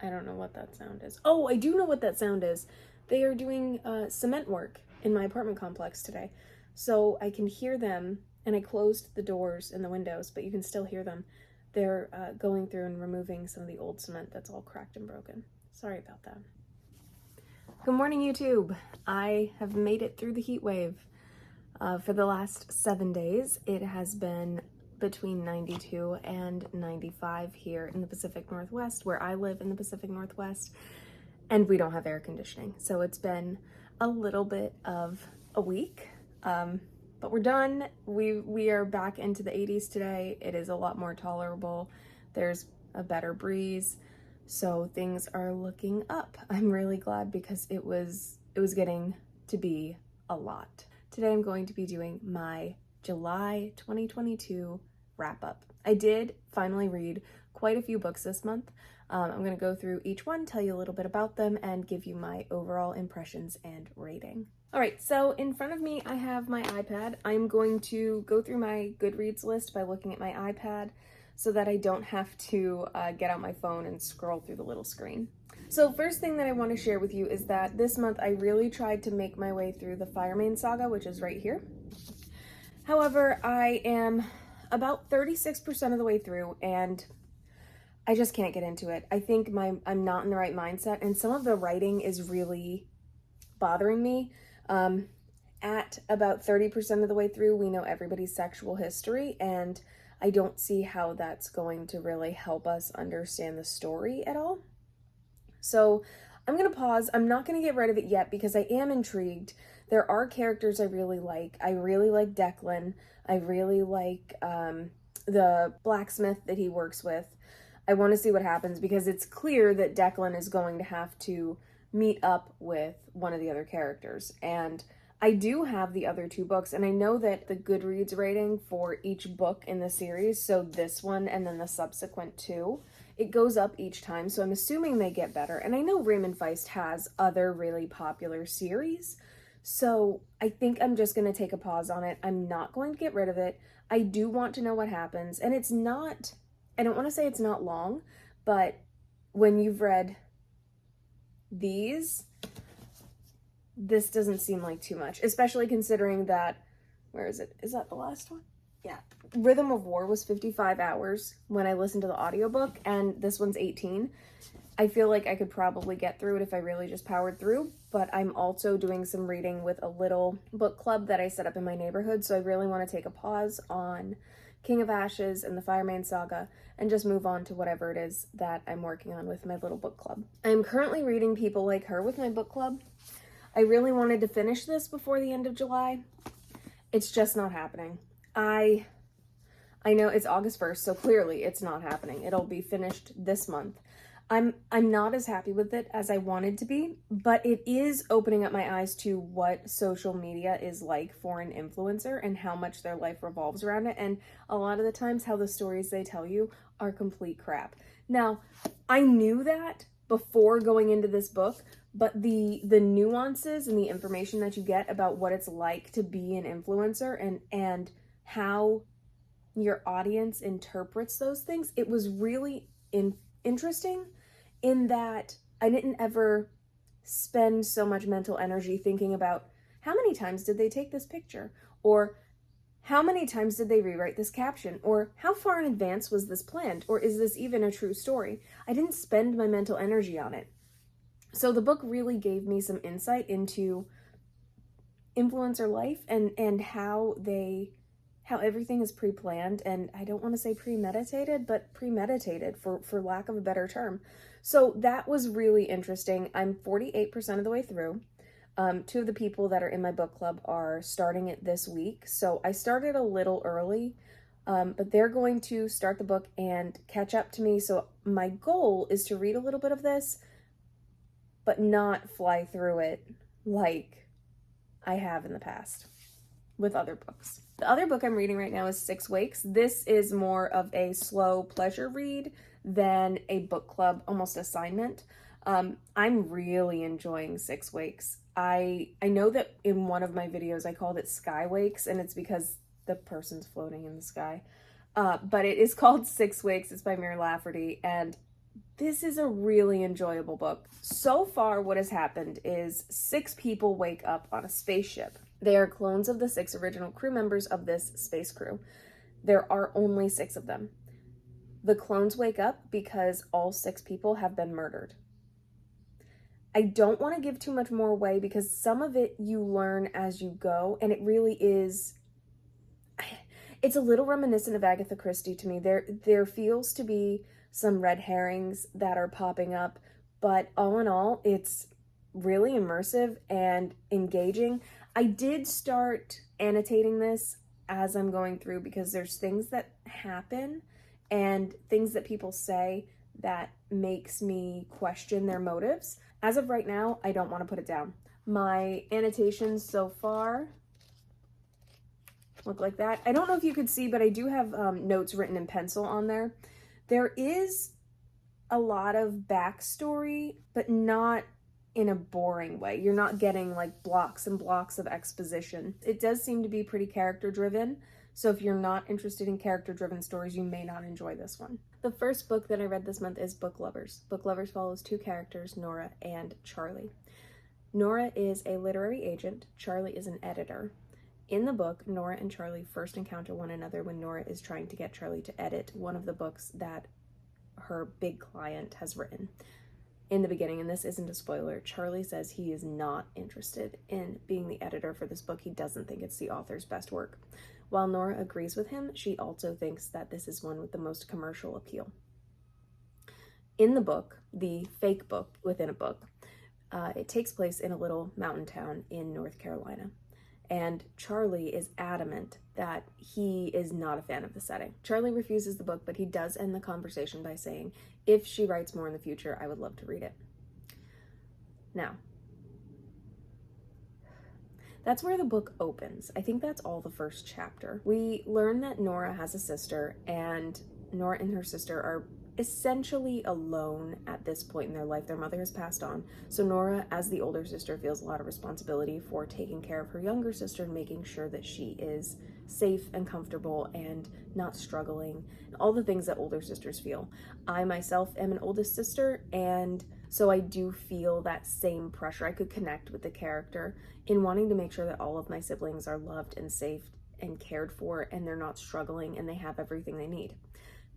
I don't know what that sound is. Oh, I do know what that sound is. They are doing cement work in my apartment complex today. So I can hear them, and I closed the doors and the windows, but you can still hear them. They're going through and removing some of the old cement that's all cracked and broken. Sorry about that. Good morning, YouTube. I have made it through the heat wave. For the last 7 days, it has been between 92 and 95 here in the Pacific Northwest, where I live in the Pacific Northwest, and we don't have air conditioning. So it's been a little bit of a week, but we're done. We are back into the 80s today. It is a lot more tolerable. There's a better breeze, so things are looking up. I'm really glad because it was getting to be a lot. Today I'm going to be doing my July 2022 wrap up. I did finally read quite a few books this month. I'm going to go through each one, tell you a little bit about them, and give you my overall impressions and rating. All right, so in front of me I have my iPad. I'm going to go through my GoodReads list by looking at my iPad so that I don't have to get out my phone and scroll through the little screen. So first thing that I want to share with you is that this month I really tried to make my way through the Firemain saga, which is right here. However, I am about 36% of the way through and I just can't get into it. I think I'm not in the right mindset, and some of the writing is really bothering me. At about 30% of the way through, we know everybody's sexual history, and I don't see how that's going to really help us understand the story at all. So I'm going to pause. I'm not going to get rid of it yet because I am intrigued. There are characters I really like. I really like Declan. I really like the blacksmith that he works with. I want to see what happens because it's clear that Declan is going to have to meet up with one of the other characters. And I do have the other two books, and I know that the Goodreads rating for each book in the series, so this one and then the subsequent two, it goes up each time, so I'm assuming they get better. And I know Raymond Feist has other really popular series, so I think I'm just going to take a pause on it. I'm not going to get rid of it. I do want to know what happens, and it's not, I don't want to say it's not long, but when you've read these, this doesn't seem like too much, especially considering that, where is it? Is that the last one? Yeah. Rhythm of War was 55 hours when I listened to the audiobook, and this one's 18. I feel like I could probably get through it if I really just powered through, but I'm also doing some reading with a little book club that I set up in my neighborhood, so I really want to take a pause on King of Ashes and the Firemain saga and just move on to whatever it is that I'm working on with my little book club. I am currently reading People Like Her with my book club. I really wanted to finish this before the end of July. It's just not happening. I know it's August 1st, so clearly it's not happening. It'll be finished this month. I'm not as happy with it as I wanted to be, but it is opening up my eyes to what social media is like for an influencer and how much their life revolves around it, and a lot of the times how the stories they tell you are complete crap. Now, I knew that before going into this book, but the nuances and the information that you get about what it's like to be an influencer and how your audience interprets those things, it was really interesting in that I didn't ever spend so much mental energy thinking about how many times did they take this picture, or how many times did they rewrite this caption, or how far in advance was this planned, or is this even a true story? I didn't spend my mental energy on it. So the book really gave me some insight into influencer life and how everything is pre-planned, and I don't want to say premeditated, but premeditated for lack of a better term. So that was really interesting. I'm 48% of the way through. Two of the people that are in my book club are starting it this week. So I started a little early, but they're going to start the book and catch up to me. So my goal is to read a little bit of this, but not fly through it like I have in the past with other books. The other book I'm reading right now is 6 Wakes. This is more of a slow pleasure read than a book club, almost assignment. I'm really enjoying 6 Wakes. I know that in one of my videos I called it Sky Wakes, and it's because the person's floating in the sky. But it is called 6 Wakes. It's by Mary Lafferty, and This is a really enjoyable book. So far, what has happened is 6 people wake up on a spaceship. They are clones of the 6 original crew members of this space crew. There are only 6 of them. The clones wake up because all 6 people have been murdered. I don't want to give too much more away because some of it you learn as you go, and it really is... It's a little reminiscent of Agatha Christie to me. There feels to be some red herrings that are popping up, but all in all, it's really immersive and engaging. I did start annotating this as I'm going through because there's things that happen and things that people say that makes me question their motives. As of right now, I don't want to put it down. My annotations so far look like that. I don't know if you could see, but I do have notes written in pencil on there. There is a lot of backstory, but not in a boring way. You're not getting like blocks and blocks of exposition. It does seem to be pretty character driven. So if you're not interested in character driven stories, you may not enjoy this one. The first book that I read this month is Book Lovers. Book Lovers follows 2 characters, Nora and Charlie. Nora is a literary agent. Charlie is an editor. In the book, Nora and Charlie first encounter one another when Nora is trying to get Charlie to edit one of the books that her big client has written. In the beginning, and this isn't a spoiler, Charlie says he is not interested in being the editor for this book. He doesn't think it's the author's best work. While Nora agrees with him, she also thinks that this is one with the most commercial appeal. In the book, the fake book within a book, it takes place in a little mountain town in North Carolina. And Charlie is adamant that he is not a fan of the setting. Charlie refuses the book, but he does end the conversation by saying, if she writes more in the future, I would love to read it. Now, that's where the book opens. I think that's all the first chapter. We learn that Nora has a sister, and Nora and her sister are essentially alone at this point in their life. Their mother has passed on. So Nora, as the older sister, feels a lot of responsibility for taking care of her younger sister and making sure that she is safe and comfortable and not struggling. All the things that older sisters feel. I myself am an oldest sister, and so I do feel that same pressure. I could connect with the character in wanting to make sure that all of my siblings are loved and safe and cared for, and they're not struggling and they have everything they need.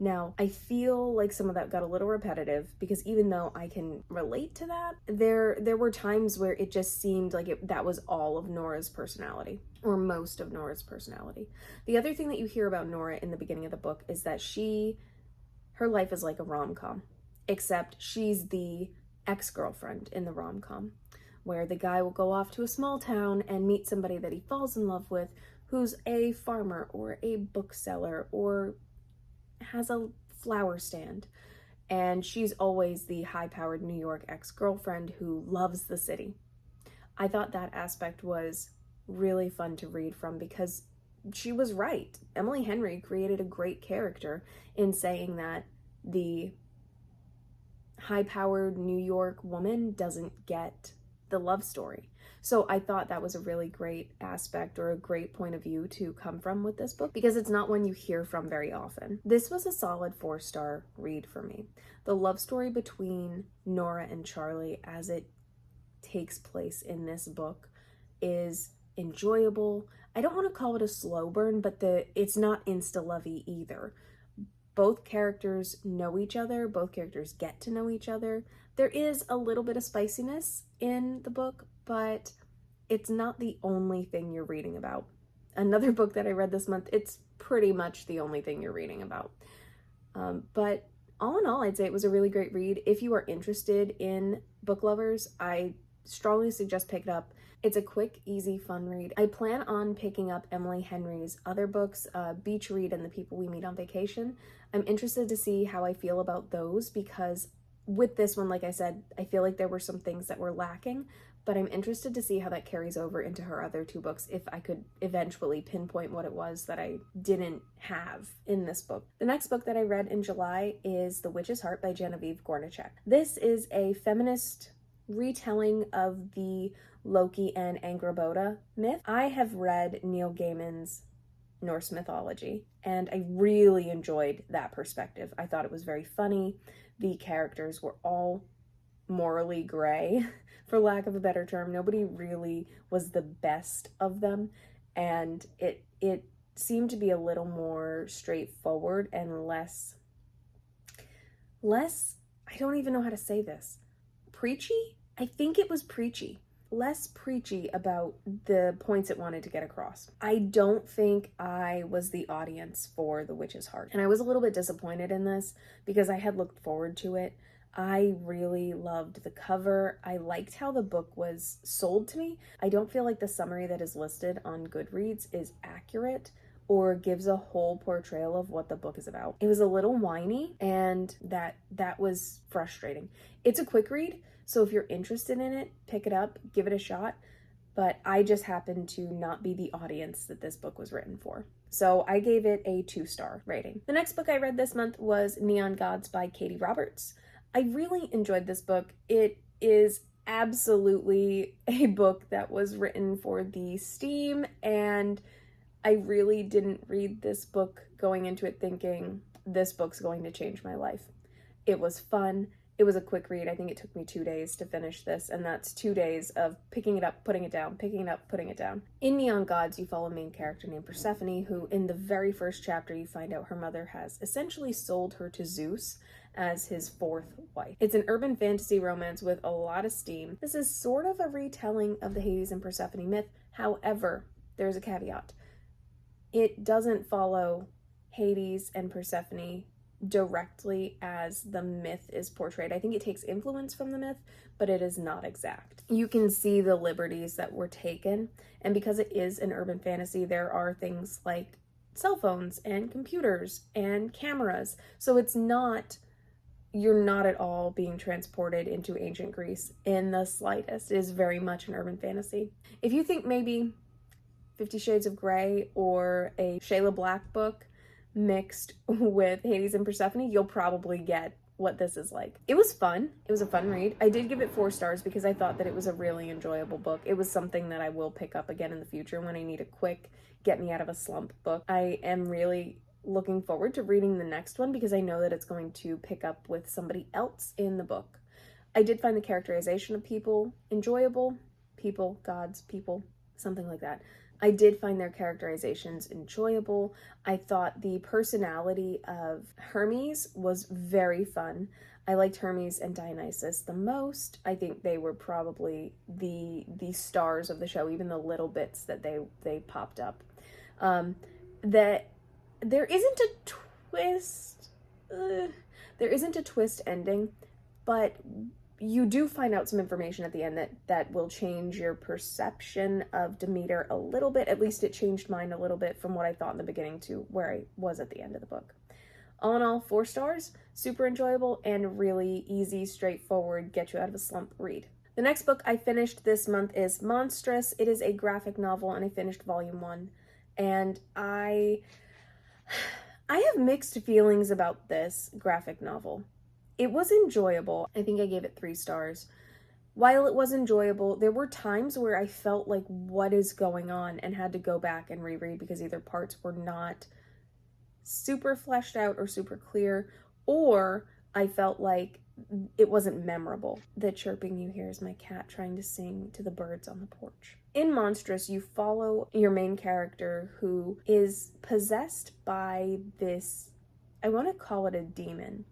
Now, I feel like some of that got a little repetitive because even though I can relate to that, there were times where it just seemed like that was all of Nora's personality, or most of Nora's personality. The other thing that you hear about Nora in the beginning of the book is that her life is like a rom-com, except she's the ex-girlfriend in the rom-com, where the guy will go off to a small town and meet somebody that he falls in love with who's a farmer or a bookseller or has a flower stand, and she's always the high-powered New York ex-girlfriend who loves the city. I thought that aspect was really fun to read from because she was right. Emily Henry created a great character in saying that the high-powered New York woman doesn't get the love story. So I thought that was a really great aspect or a great point of view to come from with this book because it's not one you hear from very often. This was a solid 4-star read for me. The love story between Nora and Charlie as it takes place in this book is enjoyable. I don't want to call it a slow burn, but it's not insta-lovey either. Both characters know each other. Both characters get to know each other. There is a little bit of spiciness in the book, but it's not the only thing you're reading about. Another book that I read this month, it's pretty much the only thing you're reading about. But all in all, I'd say it was a really great read. If you are interested in Book Lovers, I strongly suggest pick it up. It's a quick, easy, fun read. I plan on picking up Emily Henry's other books, Beach Read and The People We Meet on Vacation. I'm interested to see how I feel about those because with this one, like I said, I feel like there were some things that were lacking, but I'm interested to see how that carries over into her other 2 books if I could eventually pinpoint what it was that I didn't have in this book. The next book that I read in July is The Witch's Heart by Genevieve Gornichek. This is a feminist retelling of the Loki and Angrboda myth. I have read Neil Gaiman's Norse mythology, and I really enjoyed that perspective. I thought it was very funny, the characters were all morally gray, for lack of a better term. Nobody really was the best of them, and it seemed to be a little more straightforward and less, I don't even know how to say this, preachy? I think it was preachy. Less preachy about the points it wanted to get across. I don't think I was the audience for The Witch's Heart, and I was a little bit disappointed in this because I had looked forward to it. I really loved the cover. I liked how the book was sold to me. I don't feel like the summary that is listed on GoodReads is accurate or gives a whole portrayal of what the book is about. It was a little whiny, and that was frustrating. It's a quick read, so if you're interested in it, pick it up, give it a shot. But I just happened to not be the audience that this book was written for. So I gave it a 2-star rating. The next book I read this month was Neon Gods by Katie Roberts. I really enjoyed this book. It is absolutely a book that was written for the Steam, and I really didn't read this book going into it thinking this book's going to change my life. It was fun. It was a quick read. I think it took me 2 days to finish this, and that's 2 days of picking it up, putting it down, picking it up, putting it down. In Neon Gods, you follow a main character named Persephone, who in the very first chapter, you find out her mother has essentially sold her to Zeus as his 4th wife. It's an urban fantasy romance with a lot of steam. This is sort of a retelling of the Hades and Persephone myth. However, there's a caveat. It doesn't follow Hades and Persephone directly as the myth is portrayed. I think it takes influence from the myth, but it is not exact. You can see the liberties that were taken, and because it is an urban fantasy, there are things like cell phones and computers and cameras. So it's not, you're not at all being transported into ancient Greece in the slightest. It is very much an urban fantasy. If you think maybe 50 Shades of Grey or a Shayla Black book mixed with Hades and Persephone, you'll probably get what this is like. It was fun. It was a fun read. I did give it 4 stars because I thought that it was a really enjoyable book. It was something that I will pick up again in the future when I need a quick, get me out of a slump book. I am really looking forward to reading the next one because I know that it's going to pick up with somebody else in the book. I did find the characterization of people enjoyable. People, gods, people, something like that. I did find their characterizations enjoyable. I thought the personality of Hermes was very fun. I liked Hermes and Dionysus the most. I think they were probably the stars of the show, even the little bits that they popped up. That there isn't a twist. There isn't a twist ending, but you do find out some information at the end that will change your perception of Demeter a little bit. At least it changed mine a little bit from what I thought in the beginning to where I was at the end of the book. All in all, 4 stars, super enjoyable and really easy, straightforward, get you out of a slump read. The next book I finished this month is Monstrous. It is a graphic novel, and I finished volume 1. And I have mixed feelings about this graphic novel. It was enjoyable. I think I gave it 3 stars. While it was enjoyable, there were times where I felt like, what is going on, and had to go back and reread because either parts were not super fleshed out or super clear, or I felt like it wasn't memorable. The chirping you hear is my cat trying to sing to the birds on the porch. In Monstrous, you follow your main character who is possessed by this, I want to call it a demon.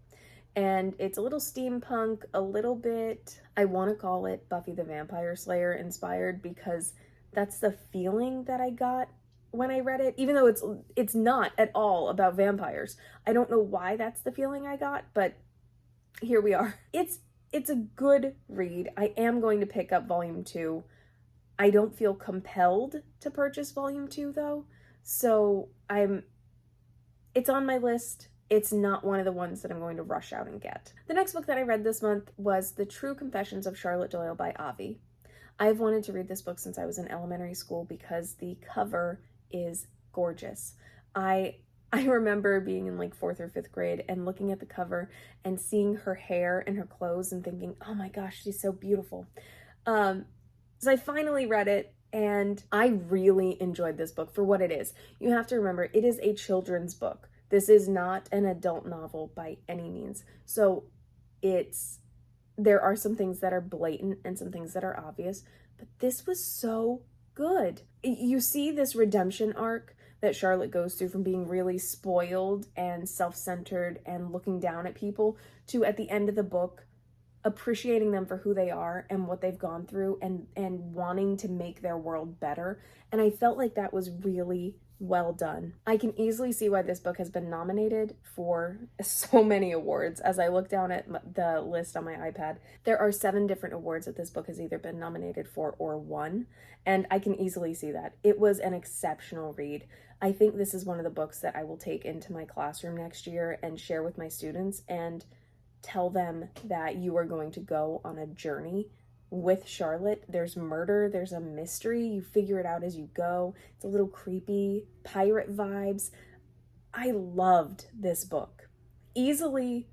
And it's a little steampunk, a little bit, I want to call it Buffy the Vampire Slayer inspired, because that's the feeling that I got when I read it, even though it's not at all about vampires. I don't know why that's the feeling I got, but here we are. It's a good read. I am going to pick up volume 2. I don't feel compelled to purchase volume 2 though, so it's on my list. It's not one of the ones that I'm going to rush out and get. The next book that I read this month was The True Confessions of Charlotte Doyle by Avi. I've wanted to read this book since I was in elementary school because the cover is gorgeous. I remember being in like 4th or 5th grade and looking at the cover and seeing her hair and her clothes and thinking, oh my gosh, she's so beautiful. So I finally read it, and I really enjoyed this book for what it is. You have to remember, it is a children's book. This is not an adult novel by any means. So there are some things that are blatant and some things that are obvious, but this was so good. You see this redemption arc that Charlotte goes through from being really spoiled and self-centered and looking down at people to, at the end of the book, appreciating them for who they are and what they've gone through and wanting to make their world better. And I felt like that was really well done. I can easily see why this book has been nominated for so many awards. As I look down at the list on my iPad, there are 7 different awards that this book has either been nominated for or won, and I can easily see that. It was an exceptional read. I think this is one of the books that I will take into my classroom next year and share with my students and tell them that you are going to go on a journey with Charlotte. There's murder, there's a mystery, you figure it out as you go. It's a little creepy, pirate vibes. I loved this book. Easily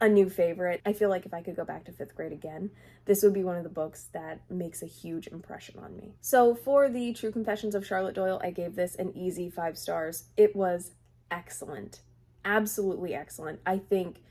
a new favorite. I feel like if I could go back to 5th grade again, this would be one of the books that makes a huge impression on me. So for the True Confessions of Charlotte Doyle, I gave this an easy 5 stars. It was excellent. Absolutely excellent. I think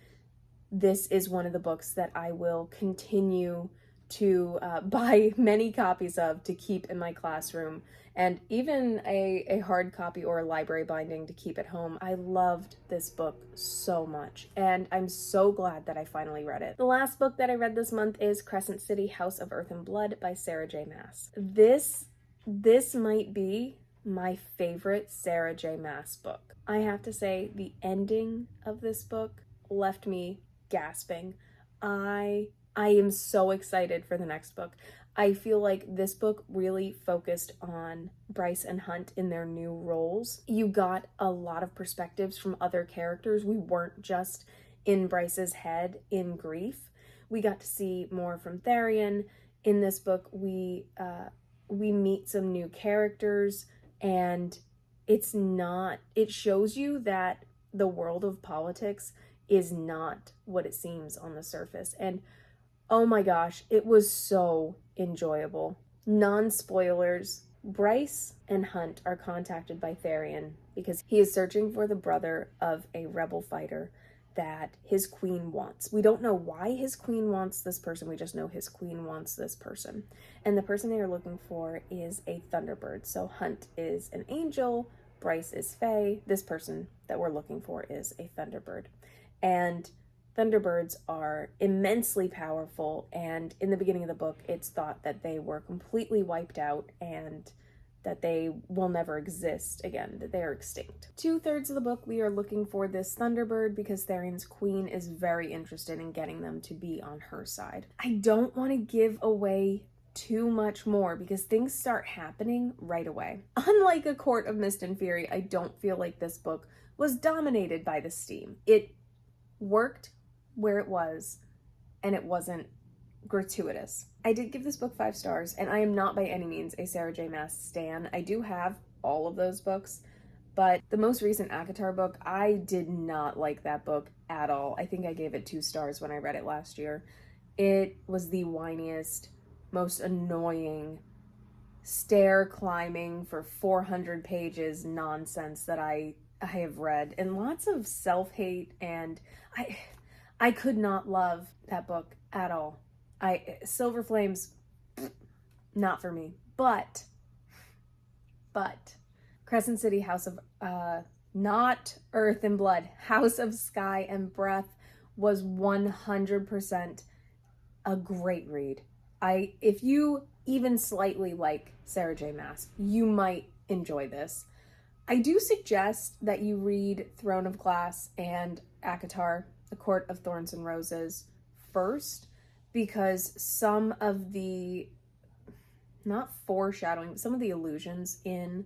this is one of the books that I will continue to buy many copies of to keep in my classroom, and even a hard copy or a library binding to keep at home. I loved this book so much, and I'm so glad that I finally read it. The last book that I read this month is Crescent City, House of Earth and Blood by Sarah J. Maas. This might be my favorite Sarah J. Maas book. I have to say, the ending of this book left me gasping. I am so excited for the next book. I feel like this book really focused on Bryce and Hunt in their new roles. You got a lot of perspectives from other characters. We weren't just in Bryce's head in grief. We got to see more from Tharian. In this book, we meet some new characters, and it shows you that the world of politics is not what it seems on the surface. And oh my gosh, it was so enjoyable. Non-spoilers, Bryce and Hunt are contacted by Tharian because he is searching for the brother of a rebel fighter that his queen wants. We don't know why his queen wants this person, we just know his queen wants this person. And the person they are looking for is a Thunderbird. So Hunt is an angel, Bryce is Fae, this person that we're looking for is a Thunderbird. And Thunderbirds are immensely powerful, and in the beginning of the book, it's thought that they were completely wiped out and that they will never exist again, that they are extinct. 2/3 of the book, we are looking for this Thunderbird because Tharian's queen is very interested in getting them to be on her side. I don't want to give away too much more because things start happening right away. Unlike A Court of Mist and Fury, I don't feel like this book was dominated by the steam. It worked where it was, and it wasn't gratuitous. I did give this book 5 stars, and I am not by any means a Sarah J. Maas stan. I do have all of those books, but the most recent ACOTAR book, I did not like that book at all. I think I gave it 2 stars when I read it last year. It was the whiniest, most annoying, stair climbing for 400 pages nonsense that I have read, and lots of self-hate, and I could not love that book at all. Silver Flames, not for me. But Crescent City, House of not Earth and Blood, House of Sky and Breath was 100% a great read. If you even slightly like Sarah J. Maas, you might enjoy this. I do suggest that you read Throne of Glass and ACOTAR, A Court of Thorns and Roses first, because some of the, not foreshadowing, some of the allusions in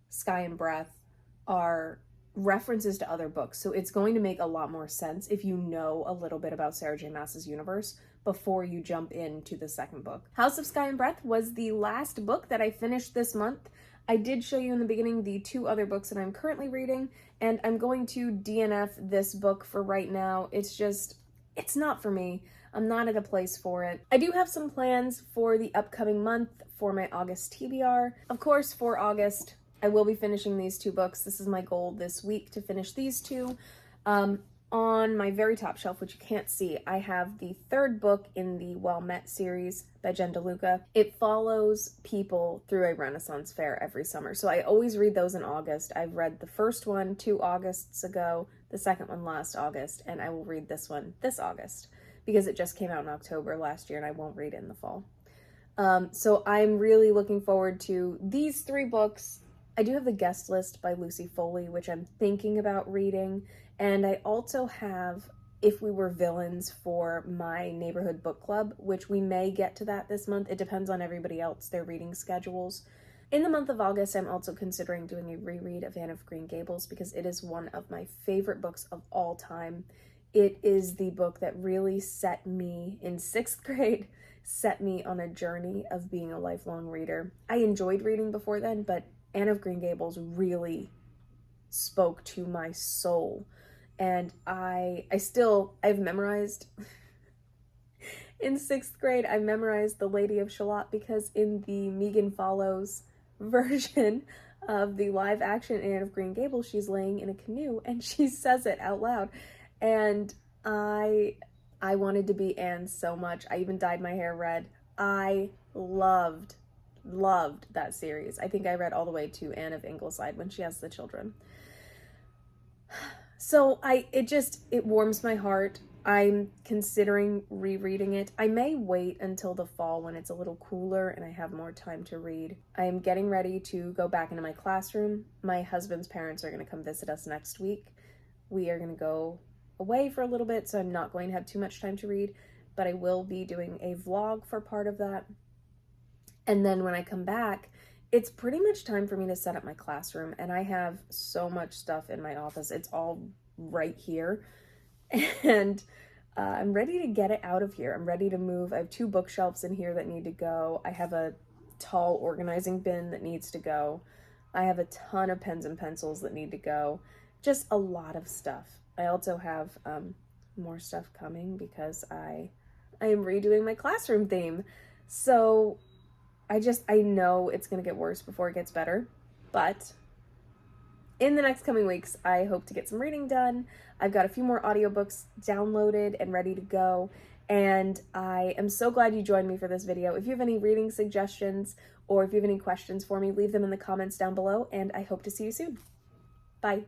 Sky and Breath are references to other books. So it's going to make a lot more sense if you know a little bit about Sarah J. Maas's universe before you jump into the second book. House of Sky and Breath was the last book that I finished this month. I did show you in the beginning the 2 other books that I'm currently reading, and I'm going to DNF this book for right now. It's not for me. I'm not at a place for it. I do have some plans for the upcoming month for my August TBR. Of course, for August, I will be finishing these 2 books. This is my goal this week, to finish these 2. on my very top shelf, which you can't see, I have the third book in the Well Met series by Jen DeLuca. It follows people through a Renaissance fair every summer. So I always read those in August. I've read the first one 2 Augusts ago, the second one last August, and I will read this one this August because it just came out in October last year and I won't read it in the fall. So I'm really looking forward to these 3 books. I do have the guest list by Lucy Foley, which I'm thinking about reading. And I also have If We Were Villains for my neighborhood book club, which we may get to that this month. It depends on everybody else, their reading schedules. In the month of August, I'm also considering doing a reread of Anne of Green Gables because it is one of my favorite books of all time. It is the book that really set me in 6th grade, set me on a journey of being a lifelong reader. I enjoyed reading before then, but Anne of Green Gables really spoke to my soul. And I've memorized, in 6th grade, I memorized The Lady of Shalott because in the Megan Follows version of the live action Anne of Green Gables, she's laying in a canoe and she says it out loud. And I wanted to be Anne so much. I even dyed my hair red. I loved that series. I think I read all the way to Anne of Ingleside when she has the children. So it warms my heart. I'm considering rereading it. I may wait until the fall when it's a little cooler and I have more time to read. I am getting ready to go back into my classroom. My husband's parents are going to come visit us next week. We are going to go away for a little bit, so I'm not going to have too much time to read, but I will be doing a vlog for part of that. And then when I come back, it's pretty much time for me to set up my classroom, and I have so much stuff in my office. It's all right here, and I'm ready to get it out of here. I'm ready to move. I have 2 bookshelves in here that need to go. I have a tall organizing bin that needs to go. I have a ton of pens and pencils that need to go. Just a lot of stuff. I also have more stuff coming because I am redoing my classroom theme. So I know it's going to get worse before it gets better, but in the next coming weeks, I hope to get some reading done. I've got a few more audiobooks downloaded and ready to go, and I am so glad you joined me for this video. If you have any reading suggestions or if you have any questions for me, leave them in the comments down below, and I hope to see you soon. Bye.